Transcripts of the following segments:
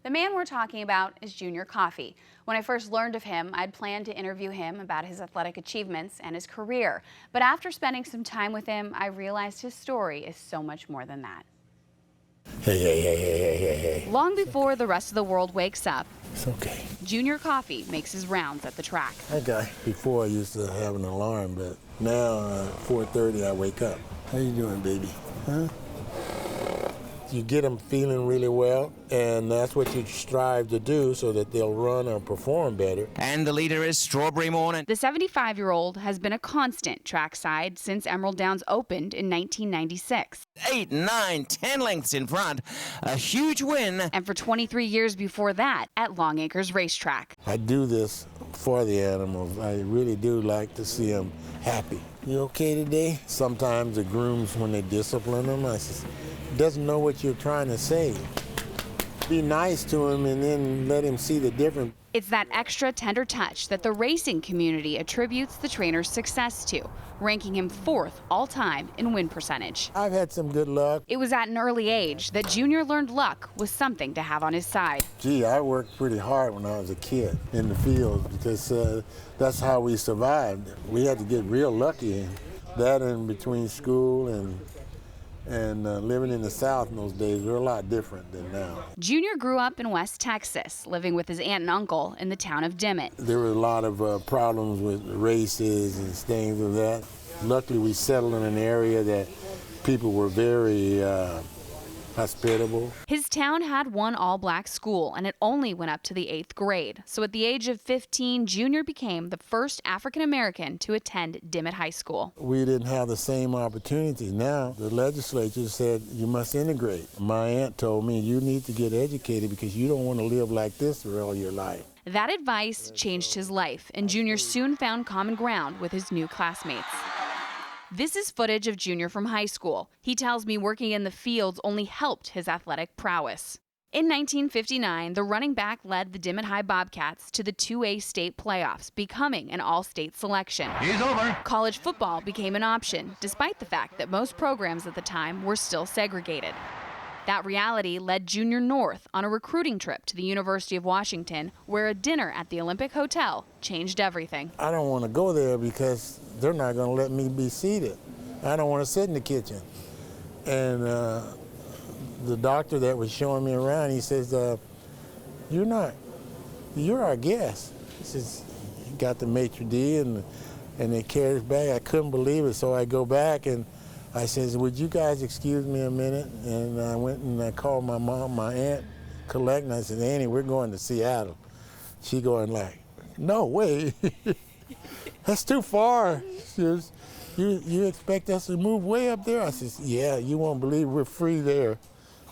The man we're talking about is Junior Coffey. When I first learned of him, I'd planned to interview him about his athletic achievements and his career. But after spending some time with him, I realized his story is so much more than that. Hey. Long before the rest of the world wakes up, It's okay. Junior Coffey makes his rounds at the track. That guy, before I used to have an alarm, but now 4:30 I wake up. How you doing, baby? Huh? You get them feeling really well, and that's what you strive to do so that they'll run or perform better. And the leader is Strawberry Morning. The 75-year-old has been a constant trackside since Emerald Downs opened in 1996. 8, 9, 10 lengths in front. A huge win. And for 23 years before that at Long Acres Racetrack. I do this for the animals. I really do like to see them happy. You okay today? Sometimes the grooms, when they discipline them, I says, doesn't know what you're trying to say. Be nice to him and then let him see the difference. It's that extra tender touch that the racing community attributes the trainer's success to, ranking him 4th all-time in win percentage. I've had some good luck. It was at an early age that Junior learned luck was something to have on his side. Gee, I worked pretty hard when I was a kid in the field because that's how we survived. We had to get real lucky. That in between school and living in the South in those days were a lot different than now. Junior grew up in West Texas, living with his aunt and uncle in the town of Dimmitt. There were a lot of problems with races and things of that. Luckily, we settled in an area that people were very hospitable. His town had one all-black school, and it only went up to the 8th grade. So at the age of 15, Junior became the first African-American to attend Dimmitt High School. We didn't have the same opportunities. Now, the legislature said you must integrate. My aunt told me you need to get educated because you don't want to live like this for all your life. That advice changed his life, and Junior soon found common ground with his new classmates. This is footage of Junior from high school. He tells me working in the fields only helped his athletic prowess. In 1959, the running back led the Dimmitt High Bobcats to the 2A state playoffs, becoming an all-state selection. He's over. College football became an option, despite the fact that most programs at the time were still segregated. That reality led Junior north on a recruiting trip to the University of Washington, where a dinner at the Olympic Hotel changed everything. I don't want to go there because they're not going to let me be seated. I don't want to sit in the kitchen. And the doctor that was showing me around, he says, you're our guest. He says, you got the maitre d' and they carried us back. I couldn't believe it, so I go back and I says, would you guys excuse me a minute? And I went and I called my mom, my aunt, Collect, and I said, Annie, we're going to Seattle. She going like, no way, that's too far. She says, you expect us to move way up there? I says, yeah, you won't believe we're free there.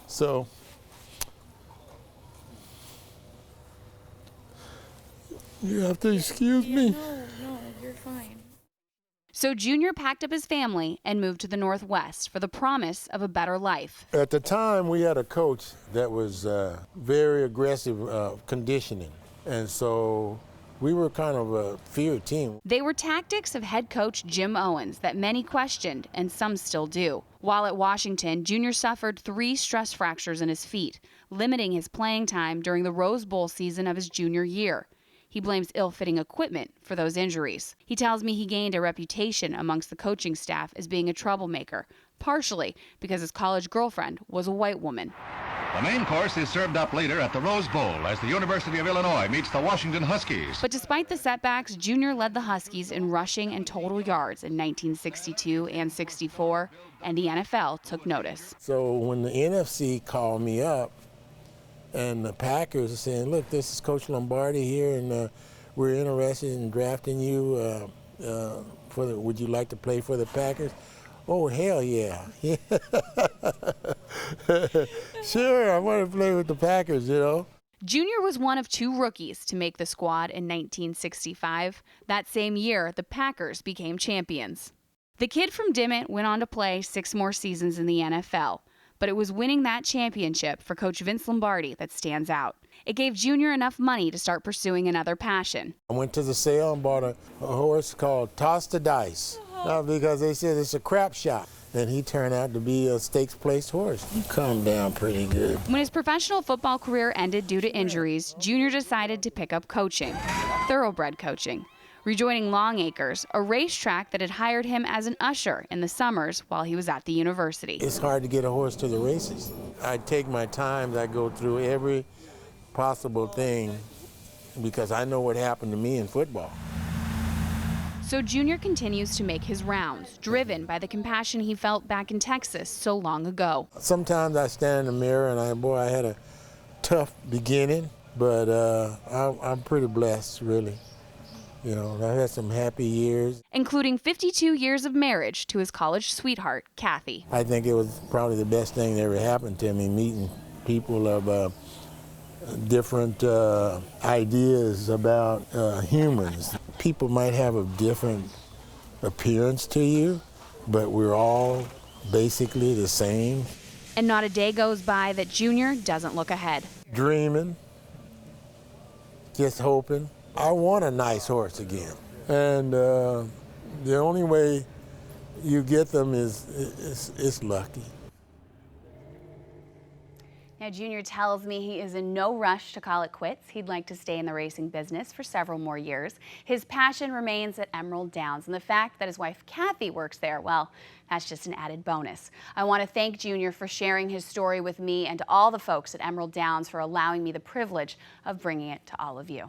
So, you have to excuse me. No, you're fine. So Junior packed up his family and moved to the Northwest for the promise of a better life. At the time, we had a coach that was very aggressive conditioning, and so we were kind of a feared team. They were tactics of head coach Jim Owens that many questioned, and some still do. While at Washington, Junior suffered 3 stress fractures in his feet, limiting his playing time during the Rose Bowl season of his junior year. He blames ill-fitting equipment for those injuries. He tells me he gained a reputation amongst the coaching staff as being a troublemaker, partially because his college girlfriend was a white woman. The main course is served up later at the Rose Bowl as the University of Illinois meets the Washington Huskies. But despite the setbacks, Junior led the Huskies in rushing and total yards in 1962 and 64, and the NFL took notice. So when the NFC called me up, and the Packers are saying, look, this is Coach Lombardi here, and we're interested in drafting you. Would you like to play for the Packers? Oh, hell yeah. Sure, I want to play with the Packers, you know. Junior was one of 2 rookies to make the squad in 1965. That same year, the Packers became champions. The kid from Dimmitt went on to play 6 more seasons in the NFL. But it was winning that championship for Coach Vince Lombardi that stands out. It gave Junior enough money to start pursuing another passion. I went to the sale and bought a horse called Toss the Dice because they said it's a crap shot. and he turned out to be a stakes place horse. He calmed down pretty good. When his professional football career ended due to injuries, Junior decided to pick up coaching, thoroughbred coaching, rejoining Longacres, a racetrack that had hired him as an usher in the summers while he was at the university. It's hard to get a horse to the races. I take my time, I go through every possible thing because I know what happened to me in football. So Junior continues to make his rounds, driven by the compassion he felt back in Texas so long ago. Sometimes I stand in the mirror and I had a tough beginning, but I'm pretty blessed, really. You know, I had some happy years. Including 52 years of marriage to his college sweetheart, Kathy. I think it was probably the best thing that ever happened to me, meeting people of different ideas about humans. People might have a different appearance to you, but we're all basically the same. And not a day goes by that Junior doesn't look ahead. Dreaming, just hoping. I want a nice horse again. And the only way you get them is lucky. Now, Junior tells me he is in no rush to call it quits. He'd like to stay in the racing business for several more years. His passion remains at Emerald Downs, and the fact that his wife Kathy works there, well, that's just an added bonus. I want to thank Junior for sharing his story with me and to all the folks at Emerald Downs for allowing me the privilege of bringing it to all of you.